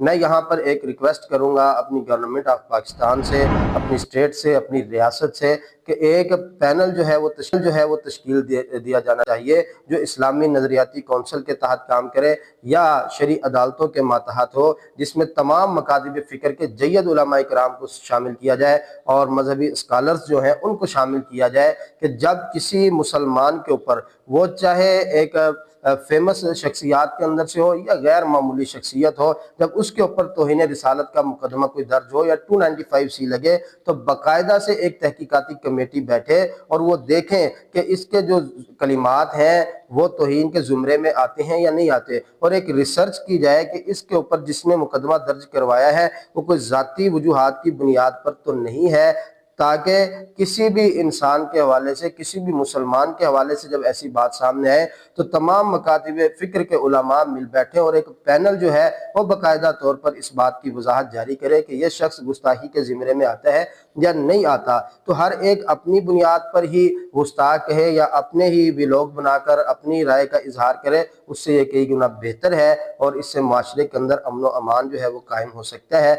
میں یہاں پر ایک ریکویسٹ کروں گا اپنی گورنمنٹ آف پاکستان سے، اپنی اسٹیٹ سے، اپنی ریاست سے، کہ ایک پینل جو ہے وہ تشکیل دیا جانا چاہیے جو اسلامی نظریاتی کونسل کے تحت کام کرے یا شرعی عدالتوں کے ماتحت ہو، جس میں تمام مکاتب فکر کے جید علماء کرام کو شامل کیا جائے اور مذہبی اسکالرز جو ہیں ان کو شامل کیا جائے، کہ جب کسی مسلمان کے اوپر، وہ چاہے ایک فیمس شخصیات کے اندر سے ہو یا غیر معمولی شخصیت ہو، جب اس کے اوپر توہین رسالت کا مقدمہ کوئی درج ہو یا 295 لگے، تو باقاعدہ سے ایک تحقیقاتی کمیٹی بیٹھے اور وہ دیکھیں کہ اس کے جو کلمات ہیں وہ توہین کے زمرے میں آتے ہیں یا نہیں آتے، اور ایک ریسرچ کی جائے کہ اس کے اوپر جس نے مقدمہ درج کروایا ہے وہ کوئی ذاتی وجوہات کی بنیاد پر تو نہیں ہے، تاکہ کسی بھی انسان کے حوالے سے، کسی بھی مسلمان کے حوالے سے جب ایسی بات سامنے آئے تو تمام مکاتب فکر کے علماء مل بیٹھے اور ایک پینل جو ہے وہ باقاعدہ طور پر اس بات کی وضاحت جاری کرے کہ یہ شخص گستاخی کے زمرے میں آتا ہے یا نہیں آتا، تو ہر ایک اپنی بنیاد پر ہی گستاخ کہے یا اپنے ہی ویلوگ بنا کر اپنی رائے کا اظہار کرے، اس سے یہ کئی گنا بہتر ہے اور اس سے معاشرے کے اندر امن و امان جو ہے وہ قائم ہو سکتا ہے۔